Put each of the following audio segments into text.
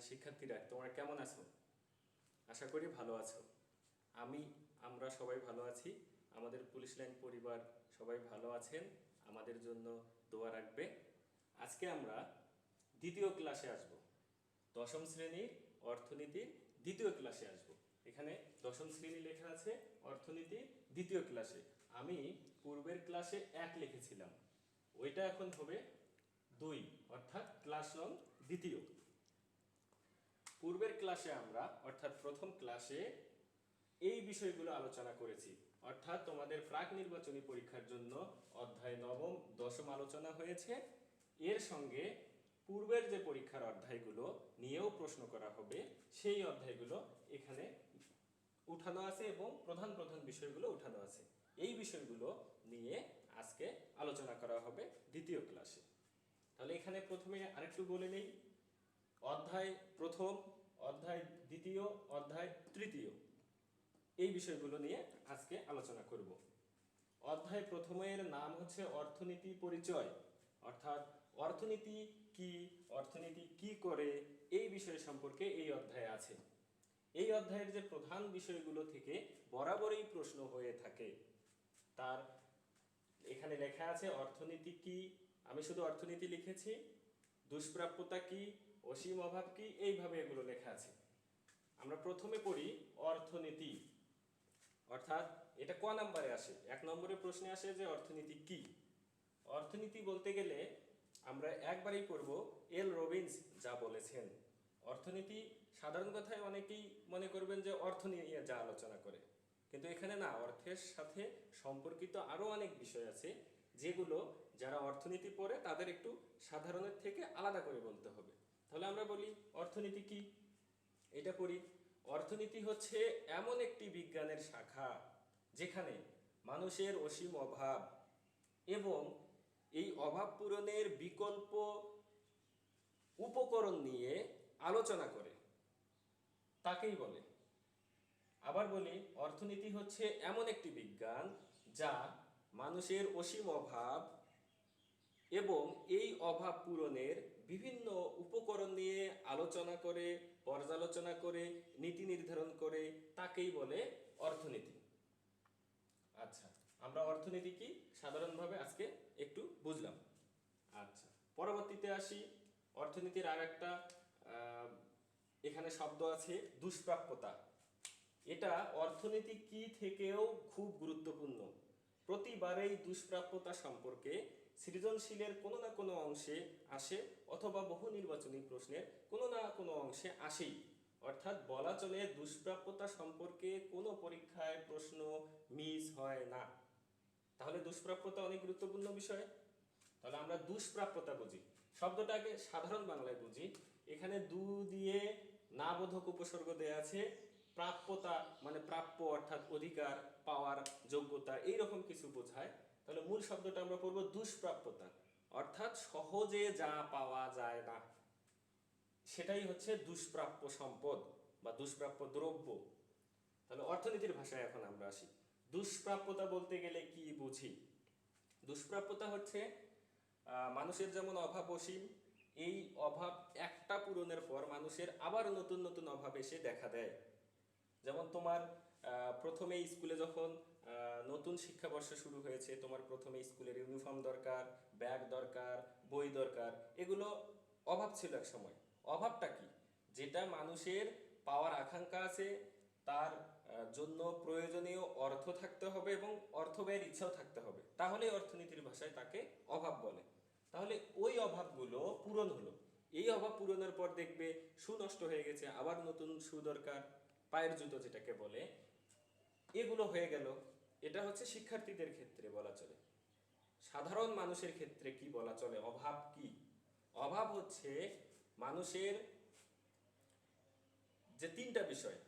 শিক্ষার্থীরা তোমরা কেমন আছো? আশা করি ভালো আছো। আমরা সবাই ভালো আছি। আমাদের পুলিশ লাইন পরিবার সবাই ভালো আছেন। আমাদের জন্য দোয়া রাখবে। আজকে আমরা দ্বিতীয় ক্লাসে আসব। দশম শ্রেণীর অর্থনীতির দ্বিতীয় ক্লাসে আসব। এখানে দশম শ্রেণী লেখা আছে, অর্থনীতির দ্বিতীয় ক্লাসে। আমি পূর্বের ক্লাসে 1 লিখেছিলাম, ওইটা এখন হবে 2, অর্থাৎ ক্লাস নং দ্বিতীয়। পূর্বের ক্লাসে আমরা অর্থাৎ প্রথম ক্লাসে এই বিষয়গুলো আলোচনা করেছি, অর্থাৎ তোমাদের প্রাক নির্বাচনী পরীক্ষার জন্য অধ্যায় নবম দশম আলোচনা হয়েছে। এর সঙ্গে পূর্বের যে পরীক্ষার অধ্যায়গুলো নিয়েও প্রশ্ন করা হবে সেই অধ্যায়গুলো এখানে উঠানো আছে এবং প্রধান প্রধান বিষয়গুলো উঠানো আছে। এই বিষয়গুলো নিয়ে আজকে আলোচনা করা হবে দ্বিতীয় ক্লাসে। তাহলে এখানে প্রথমে আরেকটু বলে নেই, অধ্যায় প্রথম, অধ্যায় দ্বিতীয়, অধ্যায় তৃতীয়, এই বিষয়গুলো নিয়ে আজকে আলোচনা করব। অধ্যায় প্রথমের নাম হচ্ছে অর্থনীতি পরিচয়, অর্থাৎ অর্থনীতি কি, অর্থনীতি কি করে, এই বিষয় সম্পর্কে এই অধ্যায়ে আছে। এই অধ্যায়ের যে প্রধান বিষয়গুলো থেকে বরাবরই প্রশ্ন হয়ে থাকে, তার এখানে লেখা আছে অর্থনীতি কি, আমি শুধু অর্থনীতি লিখেছি, দুষ্প্রাপ্যতা কি, অসীম অভাব কি, এইভাবে এগুলো লেখা আছে। আমরা প্রথমে পড়ি অর্থনীতি, অর্থাৎ এটা ক নম্বরে আসে? 1 নম্বরে প্রশ্নে আসে যে অর্থনীতি কি। অর্থনীতি বলতে গেলে আমরা একবারই পড়ব এল রবিন্স যা বলেছেন। অর্থনীতি সাধারণ কথায় অনেকেই মনে করবেন যে অর্থ নিয়ে যা আলোচনা করে, কিন্তু এখানে না, অর্থের সাথে সম্পর্কিত আরো অনেক বিষয় আছে যেগুলো যারা অর্থনীতি পড়ে তাদের একটু সাধারণের থেকে আলাদা করে বলতে হবে। তাহলে আমরা বলি অর্থনীতি কি, এটা পড়ি। অর্থনীতি হচ্ছে এমন একটি বিজ্ঞানের শাখা যেখানে মানুষের অসীম অভাব এবং এই অভাব পূরণের বিকল্প উপকরণ নিয়ে আলোচনা করে, তাকেই বলে। আবার বলি, অর্থনীতি হচ্ছে এমন একটি বিজ্ঞান যা মানুষের অসীম অভাব এবং এই অভাব পূরণের বিভিন্ন উপকরণ নিয়ে আলোচনা করে, পর্যালোচনা করে, নীতি নির্ধারণ করে, তাকেই বলে অর্থনীতি। আচ্ছা, আমরা অর্থনীতি কি সাধারণভাবে আজকে একটু বুঝলাম। আচ্ছা, পরবর্তীতে আসি। অর্থনীতির আর একটা এখানে শব্দ আছে দুষ্প্রাপ্যতা। এটা অর্থনীতি কি থেকেও খুব গুরুত্বপূর্ণ। প্রতিবারেই দুষ্প্রাপ্যতা সম্পর্কে সৃজনশীলের কোনো না কোনো অংশে আসে, অথবা বহু নির্বাচনী প্রশ্নের কোনো না কোনো অংশে আসেই। অর্থাৎ বলা চলে দুষ্প্রাপ্যতা সম্পর্কে কোনো পরীক্ষায় প্রশ্ন মিস হয় না। তাহলে দুষ্প্রাপ্যতা অনেক গুরুত্বপূর্ণ বিষয়। তাহলে আমরা দুষ্প্রাপ্যতা বুঝি, শব্দটাকে সাধারণ বাংলায় বুঝি। এখানে দু দিয়ে না বোধক উপসর্গ দেয়া আছে, প্রাপ্যতা মানে প্রাপ্য অর্থাৎ অধিকার, পাওয়ার, যোগ্যতা, এইরকম কিছু বোঝায়। তাহলে মূল শব্দটা আমরা পড়বো দুষ্প্রাপ্যতা, অর্থাৎ সহজে যা পাওয়া যায় না সেটাই হচ্ছে দুষ্প্রাপ্য সম্পদ বা দুষ্প্রাপ্য দ্রব্য। তাহলে অর্থনীতির ভাষায় এখন আমরা আসি। দুষ্প্রাপ্যতা বলতে গেলে কি বুঝি? দুষ্প্রাপ্যতা হচ্ছে মানুষের যেমন অভাব অসীম, এই অভাব একটা পূরণের পর মানুষের আবার নতুন নতুন অভাব এসে দেখা দেয়। যেমন তোমার প্রথমে স্কুলে যখন নতুন শিক্ষাবর্ষ শুরু হয়েছে, তোমার প্রথমে স্কুলের ইউনিফর্ম দরকার, ব্যাগ দরকার, বই দরকার, এগুলো অভাব ছিল এক সময়। অভাবটা কি? যেটা মানুষের পাওয়ার আকাঙ্ক্ষা আছে, তার জন্য প্রয়োজনীয় অর্থ থাকতে হবে এবং অর্থ ব্যয়ের ইচ্ছাও থাকতে হবে, তাহলে অর্থনীতির ভাষায় তাকে অভাব বলে। তাহলে ওই অভাবগুলো পূরণ হলো। এই অভাব পূরণের পর দেখবে শু নষ্ট হয়ে গেছে, আবার নতুন শু দরকার, পায়ের জুতো যেটাকে বলে, এগুলো হয়ে গেল। এটা হচ্ছে শিক্ষার্থীদের ক্ষেত্রে বলা চলে। সাধারণ মানুষের ক্ষেত্রে কি বলা চলে? অভাব কি? অভাব হচ্ছে মানুষের যে 3টা বিষয়,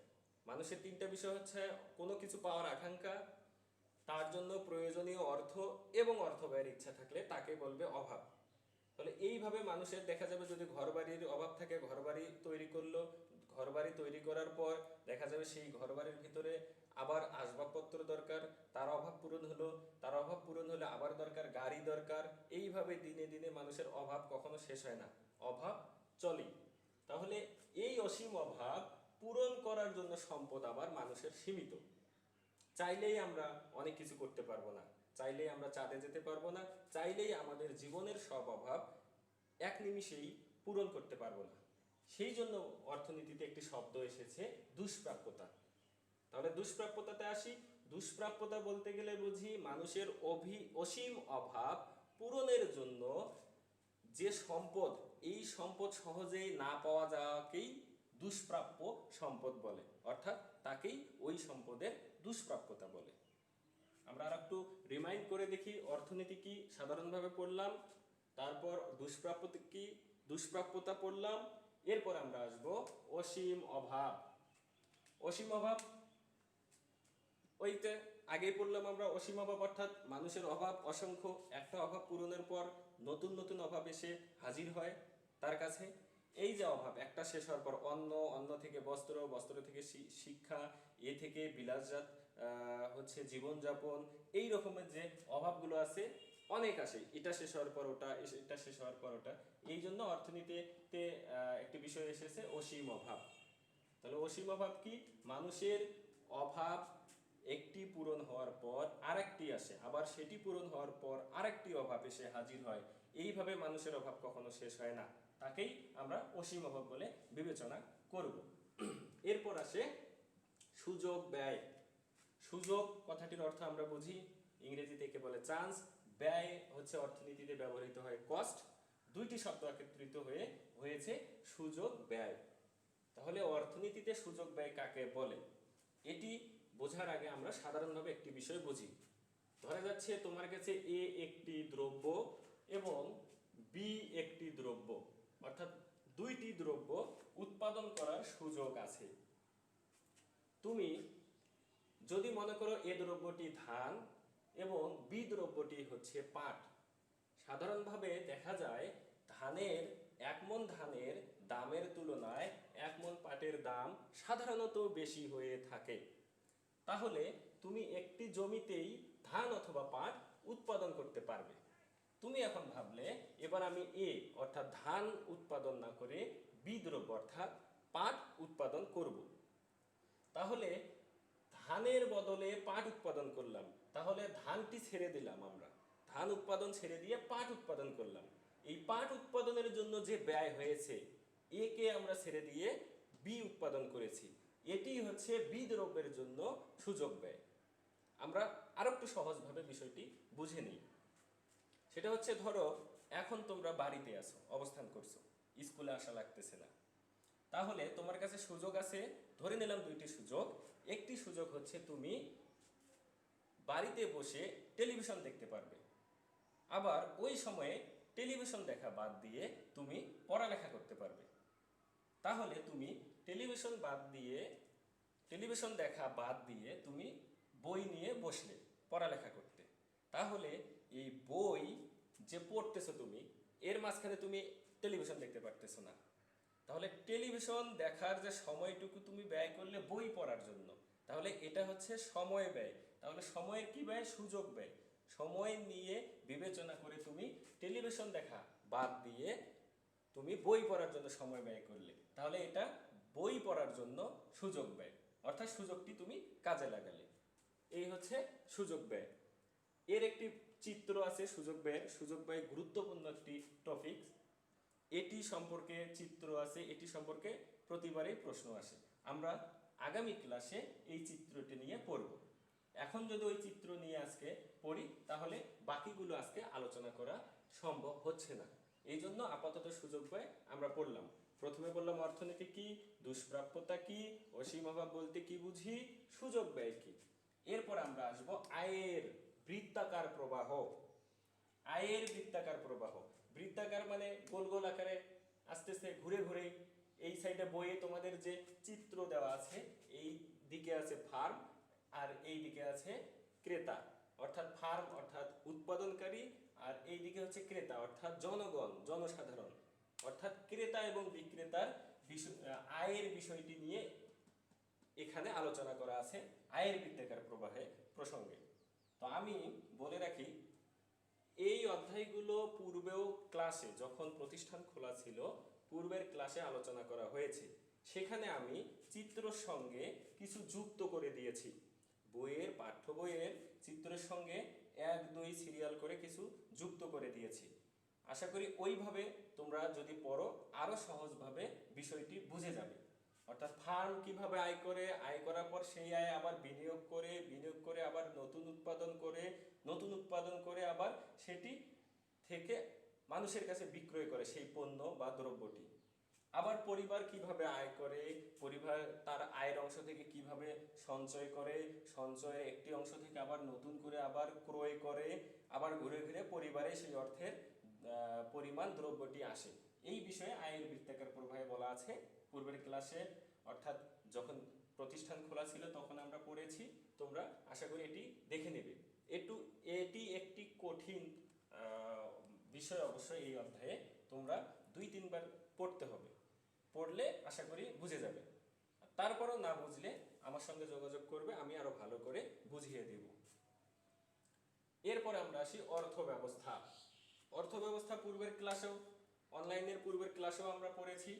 মানুষের 3টা বিষয় হচ্ছে কোনো কিছু পাওয়ার আকাঙ্ক্ষা, তার জন্য প্রয়োজনীয় অর্থ এবং অর্থ ব্যয়ের ইচ্ছা থাকলে তাকে বলবে অভাব। তাহলে এইভাবে মানুষের দেখা যাবে যদি ঘরবাড়ির অভাব থাকে, ঘরবাড়ি তৈরি করলো, ঘরবাড়ি তৈরি করার পর দেখা যাবে সেই ঘরবাড়ির ভিতরে আবার আসবাবপত্র দরকার, তার অভাব পূরণ হলো, তার অভাব পূরণ হলে আবার দরকার গাড়ি দরকার। এইভাবে দিনে দিনে মানুষের অভাব কখনো শেষ হয় না, অভাব চলেই। তাহলে এই অসীম অভাব পূরণ করার জন্য সম্পদ আবার মানুষের সীমিত। চাইলেই আমরা অনেক কিছু করতে পারবো না, চাইলেই আমরা চাঁদে যেতে পারবো না, চাইলেই আমাদের জীবনের সব অভাব এক নিমিষেই পূরণ করতে পারবো না। সেই জন্য অর্থনীতিতে একটি শব্দ এসেছে দুষ্প্রাপ্যতা। তাহলে দুষ্প্রাপ্যতাতে আসি। দুষ্প্রাপ্যতা বলতে গেলে বুঝি মানুষের অসীম অভাব পূরণের জন্য যে সম্পদ, এই সম্পদ সহজেই না পাওয়া যাওয়াকেই দুষ্প্রাপ্য সম্পদ বলে, অর্থাৎ তাকেই ওই সম্পদের দুষ্প্রাপ্যতা বলে। আমরা আর একটু রিমাইন্ড করে দেখি অর্থনীতি কি সাধারণভাবে পড়লাম, তারপর দুষ্প্রাপ্যতা কি, দুষ্প্রাপ্যতা পড়লাম, এরপর আমরা আসব অসীম অভাব। অসীম অভাব ওইতে আগেই পড়লাম আমরা। অসীম অভাব অর্থাৎ মানুষের অভাব অসংখ্য, একটা অভাব পূরণের পর নতুন নতুন অভাব এসে হাজির হয় তার কাছে। এই যে অভাব একটা শেষ হওয়ার পর অন্ন, অন্ন থেকে বস্ত্র, বস্ত্র থেকে শিক্ষা, এ থেকে বিলাসজাত হচ্ছে জীবনযাপন, এই রকমের যে অভাবগুলো আছে অনেক আসে, এটা শেষ হওয়ার পর ওটা, এটা শেষ হওয়ার পর ওটা। এই জন্য অর্থনীতিতে একটি বিষয় এসেছে অসীম অভাব। তাহলে অসীম অভাব কি? মানুষের অভাব একটি পূরণ হওয়ার পর আরেকটি আসে, আবার সেটি পূরণ হওয়ার পর আরেকটি অভাব এসে হাজির হয়। এইভাবে মানুষের অভাব কখনো শেষ হয় না, তাকেই আমরা অসীম অভাব বলে বিবেচনা করব। এরপর আসে সুযোগ ব্যয়। সুযোগ কথাটির অর্থ আমরা বুঝি ইংরেজিতে একে বলে চান্স, ব্যয় হচ্ছে অর্থনীতিতে ব্যবহৃত হয় কস্ট। দুইটি শব্দ একত্রিত হয়ে হয়েছে সুযোগ ব্যয়। তাহলে অর্থনীতিতে সুযোগ ব্যয় কাকে বলে এটি বোঝার আগে আমরা সাধারণভাবে একটি বিষয় বুঝি। ধরা যাচ্ছে তোমার কাছে এ একটি দ্রব্য এবং বি একটি দ্রব্য, অর্থাৎ দুইটি দ্রব্য উৎপাদন করার সুযোগ আছে। তুমি যদি মনে করো এ দ্রব্যটি ধান এবং বি দ্রব্যটি হচ্ছে পাট, সাধারণভাবে দেখা যায় ধানের, এক মণ ধানের দামের তুলনায় এক মণ পাটের দাম সাধারণত বেশি হয়ে থাকে। তাহলে তুমি একটি জমিতেই ধান অথবা পাট উৎপাদন করতে পারবে। তুমি এখন ভাবলে এবার আমি এ অর্থাৎ ধান উৎপাদন না করে বি দ্রব্য অর্থাৎ পাট উৎপাদন করব। তাহলে ধানের বদলে পাট উৎপাদন করলাম, তাহলে ধানটি ছেড়ে দিলাম, আমরা ধান উৎপাদন ছেড়ে দিয়ে পাট উৎপাদন করলাম। এই পাট উৎপাদনের জন্য যে ব্যয় হয়েছে, এ কে আমরা ছেড়ে দিয়ে বি উৎপাদন করেছি, এটি হচ্ছে বি দ্রব্যের জন্য সুযোগ ব্যয়। আমরা আরো একটু সহজভাবে বিষয়টি বুঝে নিই। সেটা হচ্ছে ধরো এখন তোমরা বাড়িতে আছো, অবস্থান করছো, স্কুলে আসা লাগতেছে না। তাহলে তোমার কাছে সুযোগ আছে, ধরে নিলাম দুইটি সুযোগ। একটি সুযোগ হচ্ছে তুমি বাড়িতে বসে টেলিভিশন দেখতে পারবে, আবার ওই সময়ে টেলিভিশন দেখা বাদ দিয়ে তুমি পড়ালেখা করতে পারবে। তাহলে তুমি টেলিভিশন দেখা বাদ দিয়ে তুমি বই নিয়ে বসলে পড়ালেখা করতে। তাহলে এই বই যে পড়তেছো তুমি, এর মাঝখানে তুমি টেলিভিশন দেখতে পারতেছো না। তাহলে টেলিভিশন দেখার যে সময়টুকু তুমি ব্যয় করলে বই পড়ার জন্য, তাহলে এটা হচ্ছে সময় ব্যয়। তাহলে সময়ের কি ব্যয়? সুযোগ ব্যয়। সময় নিয়ে বিবেচনা করে তুমি টেলিভিশন দেখা বাদ দিয়ে তুমি বই পড়ার জন্য সময় ব্যয় করলে, তাহলে এটা বই পড়ার জন্য সুযোগ ব্যয়, অর্থাৎ সুযোগটি তুমি কাজে লাগালে। এই হচ্ছে সুযোগ ব্যয়। এর একটি চিত্র আছে সুযোগ ব্যয়ের। সুযোগ ব্যয় গুরুত্বপূর্ণ একটি টপিক, এটি সম্পর্কে চিত্র আছে, এটি সম্পর্কে প্রতিবারই প্রশ্ন আসে। আমরা আগামী ক্লাসে এই চিত্রটি নিয়ে পড়ব। এখন যদি ওই চিত্র নিয়ে আজকে পড়ি, তাহলে বাকিগুলো আজকে আলোচনা করা সম্ভব হচ্ছে না। এই জন্য আপাতত সুযোগ ব্যয় আমরা পড়লাম। প্রথমে বললাম অর্থনীতি কি, দুষ্প্রাপ্যতা কি, অসীম অভাব বলতে কি বুঝি, সুযোগ ব্যয় কি। এরপর আমরা আসব আয়ের বৃত্তাকার প্রবাহ। আয়ের বৃত্তাকার প্রবাহ, বৃত্তাকার মানে গোল গোল আকারে আস্তে ঘুরে ঘুরে। এই সাইডে বইয়ে তোমাদের যে চিত্র দেওয়া আছে, এই দিকে আছে ফার্ম আর এই দিকে আছে ক্রেতা, অর্থাৎ ফার্ম অর্থাৎ উৎপাদনকারী, আর এই দিকে হচ্ছে ক্রেতা অর্থাৎ জনগণ, জনসাধারণ। অর্থাৎ ক্রেতা এবং বিক্রেতার আয়ের বিষয়টি নিয়ে এখানে আলোচনা করা আছে আয়ের বৃত্তাকার প্রবাহে প্রসঙ্গে। তো আমি বলে রাখি, এই অধ্যায়গুলো পূর্বেও ক্লাসে, যখন প্রতিষ্ঠান খোলা ছিল, পূর্বের ক্লাসে আলোচনা করা হয়েছে। সেখানে আমি চিত্রর সঙ্গে কিছু যুক্ত করে দিয়েছি। বইয়ের পাঠ্য বইয়ের চিত্রের সঙ্গে 1 2 সিরিয়াল করে কিছু যুক্ত করে দিয়েছি। আশা করি ওইভাবে তোমরা যদি পড়ো আরো সহজভাবে বিষয়টি বুঝে যাবে। অর্থাৎ ফার্ম কিভাবে আয় করে, আয় করার পর সেই আয় আবার বিনিয়োগ করে, বিনিয়োগ করে আবার নতুন উৎপাদন করে, নতুন উৎপাদন করে আবার সেটি থেকে মানুষের কাছে বিক্রয় করে সেই পণ্য বা দ্রব্যটি। আবার পরিবার কিভাবে আয় করে, পরিবার তার আয়ের অংশ থেকে কিভাবে সঞ্চয় করে, সঞ্চয়ের একটি অংশ থেকে আবার নতুন করে আবার ক্রয় করে, আবার ঘুরে ঘুরে পরিবারে সেই অর্থের পরিমাণ দ্রব্যটি আসে। এই বিষয়ে আয়ের বৃত্তাকার প্রবাহে বলা আছে পূর্বের ক্লাসে, অর্থাৎ যখন প্রতিষ্ঠান খোলা ছিল তখন আমরা পড়েছি। তোমরা আশা করি এটি দেখে নেবে। এটি একটি কঠিন বিষয় অবশ্যই। এই অধ্যায়ে তোমরা 2 3 বার পড়তে হবে, পড়লে আশা করি বুঝে যাবে। তারপরও না বুঝলে আমার সঙ্গে যোগাযোগ করবে, আমি আরো ভালো করে বুঝিয়ে দেব। এরপরে আমরা আসি অর্থ ব্যবস্থা। অর্থ ব্যবস্থা পূর্বের ক্লাসেও, অনলাইনের পূর্বের ক্লাসেও আমরা পড়েছি।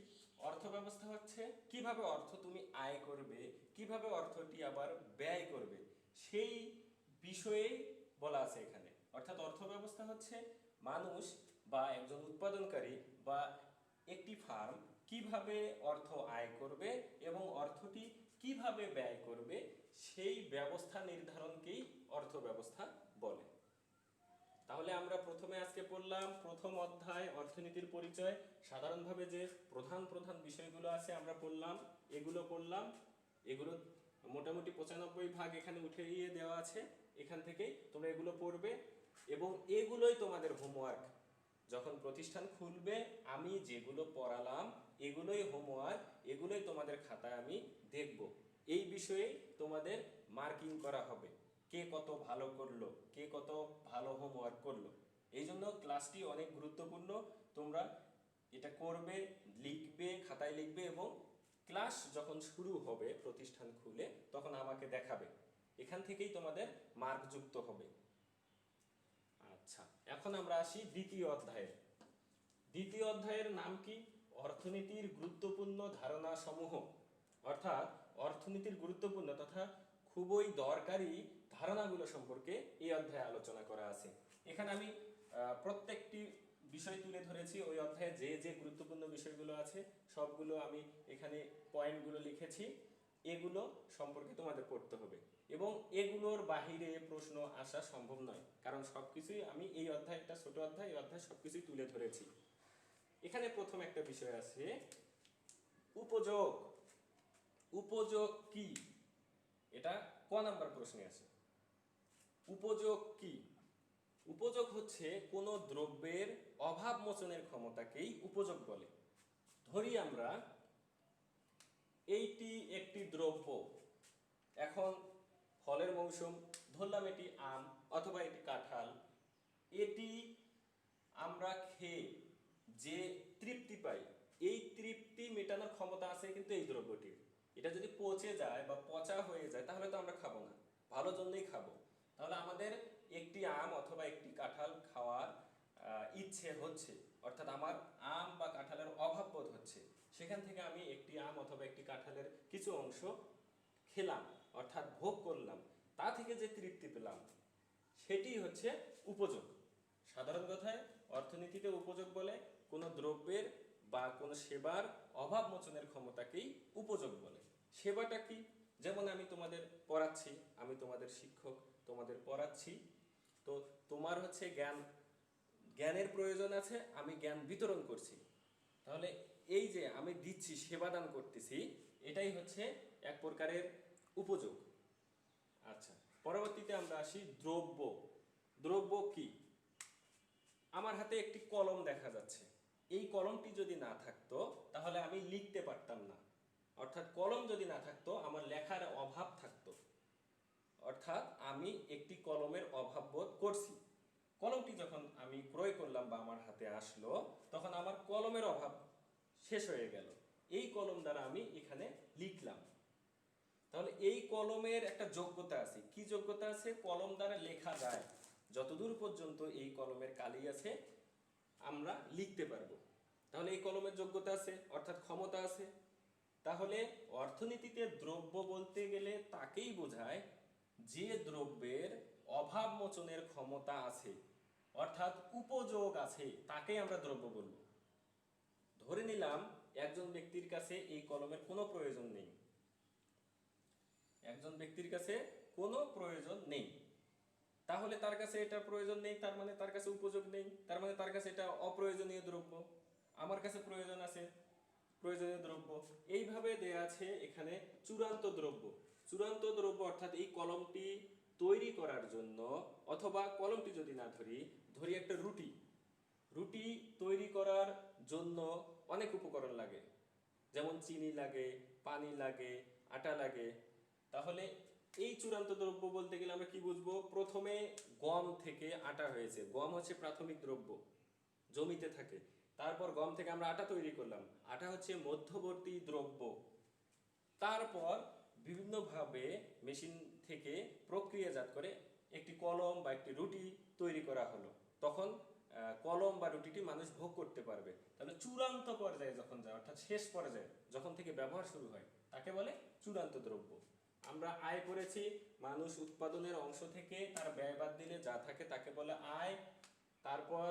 অর্থ ব্যবস্থা হচ্ছে কিভাবে অর্থ তুমি আয় করবে, কিভাবে অর্থটি আবার ব্যয় করবে, সেই বিষয়েই বলা আছে এখানে। অর্থাৎ অর্থ ব্যবস্থা হচ্ছে মানুষ বা একজন উৎপাদনকারী বা একটি ফার্ম কিভাবে অর্থ আয় করবে এবং অর্থটি কিভাবে ব্যয় করবে, সেই ব্যবস্থা নির্ধারণকেই অর্থ ব্যবস্থা বলে। তাহলে আমরা প্রথমে আজকে পড়লাম প্রথম অধ্যায় অর্থনীতির পরিচয়। সাধারণভাবে যে প্রধান প্রধান বিষয়গুলো আছে আমরা পড়লাম, এগুলো পড়লাম। এগুলো মোটামুটি 95 ভাগ এখানে উঠিয়ে দেওয়া আছে, এখান থেকেই তোমরা এগুলো পড়বে এবং এগুলোই তোমাদের হোমওয়ার্ক। যখন প্রতিষ্ঠান খুলবে আমি যেগুলো পড়ালাম এগুলোই হোমওয়ার্ক, এগুলোই তোমাদের খাতায় আমি দেখব। এই বিষয়ে তোমাদের মার্কিং করা হবে, কে কত ভালো করলো, কে কত ভালো হোমওয়ার্ক করলো। এই জন্য ক্লাসটি অনেক গুরুত্বপূর্ণ। তোমরা এটা করবে, লিখবে, খাতায় লিখবে এবং ক্লাস যখন শুরু হবে প্রতিষ্ঠান খুলে তখন আমাকে দেখাবে। এখান থেকেই তোমাদের মার্ক যুক্ত হবে। আচ্ছা, এখন আমরা আসি দ্বিতীয় অধ্যায়ে। দ্বিতীয় অধ্যায়ের নাম কি? অর্থনীতির গুরুত্বপূর্ণ ধারণা সমূহ। অর্থাৎ অর্থনীতির গুরুত্বপূর্ণ তথা খুবই দরকারি ধারণাগুলো সম্পর্কে এই অধ্যায়ে আলোচনা করা আছে। এখানে আমি প্রত্যেকটি বিষয় তুলে ধরেছি। ওই অধ্যায়ে যে যে গুরুত্বপূর্ণ বিষয়গুলো আছে সবগুলো আমি এখানে পয়েন্টগুলো লিখেছি। এগুলো সম্পর্কে তোমাদের পড়তে হবে এবং এগুলোর বাহিরে প্রশ্ন আসা সম্ভব নয়, কারণ সবকিছুই আমি এই অধ্যায়, একটা ছোট অধ্যায়, এই অধ্যায় সবকিছুই তুলে ধরেছি। এখানে প্রথম একটা বিষয় আছে উপযোগ। উপযোগ কি? এটা ক নাম্বার প্রশ্নে আছে। উপযোগ কি? উপযোগ হচ্ছে কোন দ্রব্যের অভাব মোচনের ক্ষমতাকেই উপযোগ বলে। ধরি আমরা এইটি একটি দ্রব্য, এখন ফলের মৌসুম, ধরলাম এটি আম অথবা এটি কাঁঠাল। এটি আমরা খেয়ে যে তৃপ্তি পাই, এই তৃপ্তি মেটানোর ক্ষমতা আছে কিন্তু এই দ্রব্যটির। এটা যদি পচে যায় বা পচা হয়ে যায় তাহলে তো আমরা খাবো না, ভালো জন্যই খাবো। তাহলে আমাদের একটি আম অথবা একটি কাঁঠাল খাওয়ার ইচ্ছে হচ্ছে, অর্থাৎ আমার আম বা কাঁঠালের অভাব বোধ হচ্ছে, সেখান থেকে আমি একটি আম অথবা একটি কাঁঠালের কিছু অংশ খেলাম, অর্থাৎ ভোগ করলাম, তা থেকে যে তৃপ্তি পেলাম সেটি হচ্ছে উপযোগ। সাধারণ কথায় অর্থনীতিতে উপযোগ বলে কোনো দ্রব্যের বা কোনো সেবার অভাব মোচনের ক্ষমতাকেই উপযোগ বলে। সেবাটা কি? যেমন আমি তোমাদের পড়াচ্ছি, আমি তোমাদের শিক্ষক, তোমাদের পড়াচ্ছি, তো তোমার হচ্ছে জ্ঞানের প্রয়োজন আছে, আমি জ্ঞান বিতরণ করছি। তাহলে এই যে আমি দিচ্ছি, সেবাদান করতেছি, এটাই হচ্ছে এক প্রকারের উপযোগ। আচ্ছা, পরবর্তীতে আমরা আসি দ্রব্য। দ্রব্য কি? আমার হাতে একটি কলম দেখা যাচ্ছে, এই কলমটি যদি না থাকতো তাহলে আমি লিখতে পারতাম না, অর্থাৎ কলম যদি না থাকতো আমার লেখার অভাব থাকতো, অর্থাৎ আমি একটি কলমের অভাব বোধ করছি। কলমটি যখন আমি ক্রয় করলাম বা আমার হাতে আসলো তখন আমার কলমের অভাব শেষ হয়ে গেল, এই কলম দ্বারা আমি এখানে লিখলাম। তাহলে এই কলমের একটা যোগ্যতা আছে। কি যোগ্যতা আছে? কলম দ্বারা লেখা যায়, যতদূর পর্যন্ত এই কলমের কালি আছে আমরা লিখতে পারবো। তাহলে এই কলমের যোগ্যতা আছে, অর্থাৎ ক্ষমতা আছে। তাহলে অর্থনীতিতে দ্রব্য বলতে গেলে তাকেই বোঝায় যে দ্রব্যের অভাব মোচনের ক্ষমতা আছে, অর্থাৎ উপযোগ আছে, তাকেই আমরা দ্রব্য বলবো। ধরে নিলাম একজন ব্যক্তির কাছে এই কলমের কোনো প্রয়োজন নেই, একজন ব্যক্তির কাছে কোনো প্রয়োজন নেই, তাহলে তার কাছে এটা প্রয়োজন নেই, তার মানে তার কাছে উপযোগ নেই, তার মানে তার কাছে এটা অপ্রয়োজনীয় দ্রব্য। আমার কাছে প্রয়োজন আছে, প্রয়োজনীয় দ্রব্য। এইভাবে দেয়া আছে এখানে চূড়ান্ত দ্রব্য। চূড়ান্ত দ্রব্য অর্থাৎ এই কলমটি তৈরি করার জন্য, অথবা কলমটি যদি না ধরি, ধরি একটা রুটি, রুটি তৈরি করার জন্য অনেক উপকরণ লাগে, যেমন চিনি লাগে, পানি লাগে, আটা লাগে। তাহলে এই চূড়ান্ত দ্রব্য বলতে গেলে আমরা কি বুঝবো? প্রথমে গম থেকে আটা হয়েছে, গম হচ্ছে প্রাথমিক দ্রব্য, জমিতে থাকে। তারপর গম থেকে আমরা আটা তৈরি করলাম, আটা হচ্ছে মধ্যবর্তী দ্রব্য। তারপর বিভিন্নভাবে মেশিন থেকে প্রক্রিয়াজাত করে একটি কলম বা একটি রুটি তৈরি করা হলো, তখন কলম বা রুটিটি মানুষ ভোগ করতে পারবে। তাহলে চূড়ান্ত পর্যায়ে যখন যায়, অর্থাৎ শেষ পর্যায়ে যখন থেকে ব্যবহার শুরু হয়, তাকে বলে চূড়ান্ত দ্রব্য। আমরা আয় করেছি, মানুষ উৎপাদনের অংশ থেকে তার ব্যয় বাদ দিলে যা থাকে তাকে বলে আয়। তারপর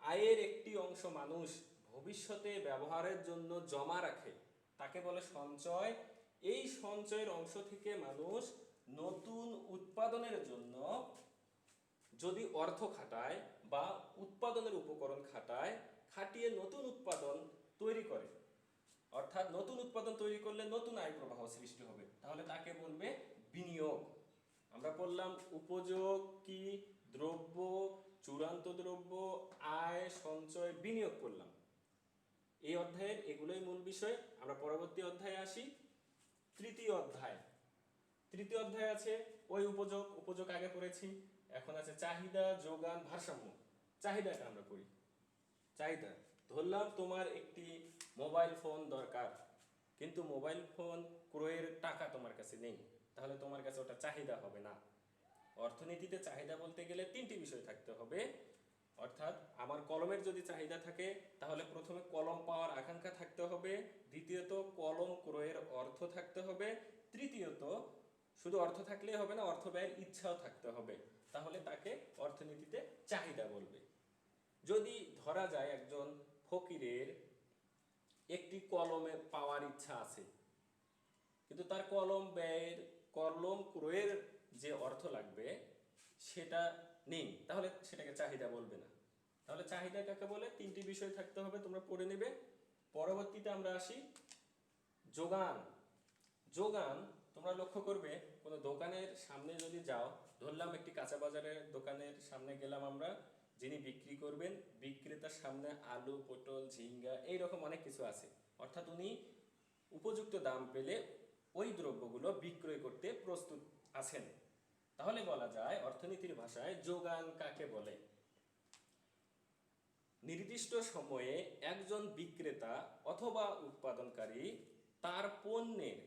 আয়ের একটি অংশ মানুষ ভবিষ্যতে ব্যবহারের জন্য জমা রাখে, তাকে বলে সঞ্চয়। এই সঞ্চয়ের অংশ থেকে মানুষ নতুন উৎপাদনের জন্য যদি অর্থ খাটায় বা উৎপাদনের উপকরণ খাটায়, খাটিয়ে নতুন উৎপাদন তৈরি করে, অর্থাৎ নতুন উৎপাদন তৈরি করলে নতুন আয় প্রবাহ সৃষ্টি হবে, তাহলে তাকে বলবে বিনিয়োগ। আমরা বললাম উপযোগ কি, দ্রব্য, চূড়ান্ত দ্রব্য, আয়, সঞ্চয়, বিনিয়োগ করলাম। এই অধ্যায়ের এগুলোই মূল বিষয়। আমরা পরবর্তী অধ্যায়ে আসি, তৃতীয় অধ্যায়। তৃতীয় অধ্যায় আছে ওই উপযোগ, উপযোগ আগে পড়েছি। এখন আছে চাহিদা, যোগান, ভারসাম্য। চাহিদাটা আমরা পড়ি। চাহিদা, ধরলাম তোমার একটি মোবাইল ফোন দরকার, কিন্তু মোবাইল ফোন ক্রয়ের টাকা তোমার কাছে নেই, তাহলে তোমার কাছে ওটা চাহিদা হবে না। অর্থনীতিতে চাহিদা বলতে গেলে তিনটি বিষয় থাকতে হবে। অর্থাৎ আমার কলমের যদি চাহিদা থাকে, তাহলে প্রথমে কলম পাওয়ার আকাঙ্ক্ষা থাকতে হবে, দ্বিতীয়ত কলম ক্রয়ের অর্থ থাকতে হবে, তৃতীয়ত শুধু অর্থ থাকলেই হবে না, অর্থ ব্যয়ের ইচ্ছাও থাকতে হবে, তাহলে তাকে অর্থনীতিতে চাহিদা বলবে। যদি ধরা যায় একজন ফকিরের একটি কলমে পাওয়ার ইচ্ছা আছে, কিন্তু তার কলম ব্যয়ের, কলম ক্রয়ের যে অর্থ লাগবে সেটা নেই, তাহলে সেটাকে চাহিদা বলবে না। তাহলে চাহিদা কাকে বলে? তিনটি বিষয় থাকতে হবে, তোমরা পড়ে নেবে। পরবর্তীতে আমরা আসি যোগান। যোগান, তোমরা লক্ষ্য করবে কোনো দোকানের সামনে যদি যাও, ধরলাম একটি কাঁচা বাজারের দোকানের সামনে গেলাম আমরা, যিনি বিক্রি করবেন, বিক্রেতার সামনে আলু, পটল, ঝিঙ্গা এইরকম অনেক কিছু আছে, অর্থাৎ উনি উপযুক্ত দাম পেলে ওই দ্রব্যগুলো বিক্রয় করতে প্রস্তুত আছেন। তাহলে বলা যায় অর্থনীতির ভাষায় যোগান কাকে বলে? নির্দিষ্ট সময়ে একজন বিক্রেতা অথবা উৎপাদনকারী তার পণ্যের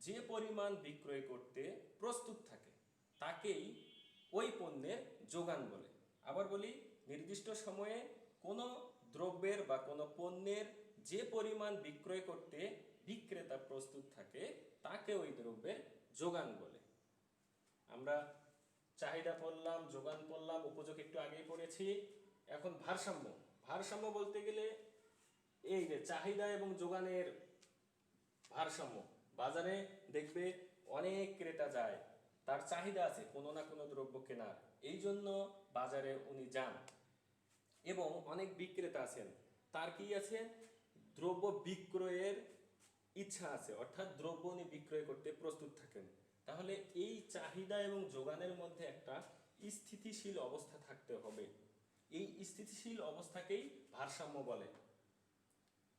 যে পরিমাণ বিক্রয় করতে প্রস্তুত থাকে, তাকেই ওই পণ্যের যোগান বলে। আবার বলি, নির্দিষ্ট সময়ে কোনো দ্রব্যের বা কোনো পণ্যের যে পরিমাণ বিক্রয় করতে বিক্রেতা প্রস্তুত থাকে, তাকে ওই দ্রব্যের যোগান বলে। আমরা চাহিদা পড়লাম, যোগান পড়লাম, উপযোগ একটু আগেই পড়েছি। এখন ভারসাম্য। ভারসাম্য বলতে গেলে এই যে চাহিদা এবং যোগানের ভারসাম্য। বাজারে দেখবে অনেক ক্রেতা যায়, তার চাহিদা আছে কোনো না কোনো দ্রব্য কেনার, এই জন্য বাজারে উনি যান। এবং অনেক বিক্রেতা আছেন, তার কি আছে? দ্রব্য বিক্রয়ের ইচ্ছা আছে, অর্থাৎ দ্রব্য উনি বিক্রয় করতে প্রস্তুত থাকেন। তাহলে এই চাহিদা এবং যোগানের মধ্যে একটা স্থিতিশীল অবস্থা থাকতে হবে। এই স্থিতিশীল অবস্থাকেই ভারসাম্য বলে।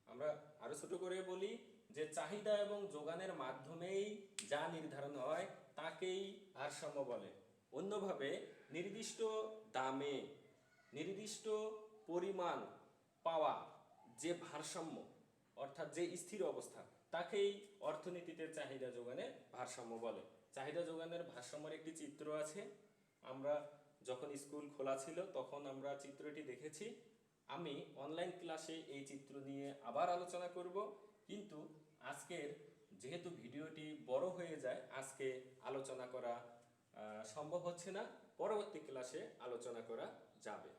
আমরা আরো ছোট করে বলি যে চাহিদা এবং যোগানের মাধ্যমেই যা নির্ধারণ হয় তাকেই ভারসাম্য বলে। অন্যভাবে নির্দিষ্ট দামে নির্দিষ্ট পরিমাণ পাওয়া যে ভারসাম্য, অর্থাৎ যে স্থির অবস্থা, তাকেই অর্থনীতিতে চাহিদা যোগানের ভারসাম্য বলে। চাহিদা যোগানের ভারসাম্যের একটি চিত্র আছে, আমরা যখন স্কুল খোলা ছিল তখন আমরা চিত্রটি দেখেছি। আমি অনলাইন ক্লাসে এই চিত্র নিয়ে আবার আলোচনা করব, কিন্তু আজকের যেহেতু ভিডিওটি বড় হয়ে যায় আজকে আলোচনা করা সম্ভব হচ্ছে না, পরবর্তী ক্লাসে আলোচনা করা যাবে।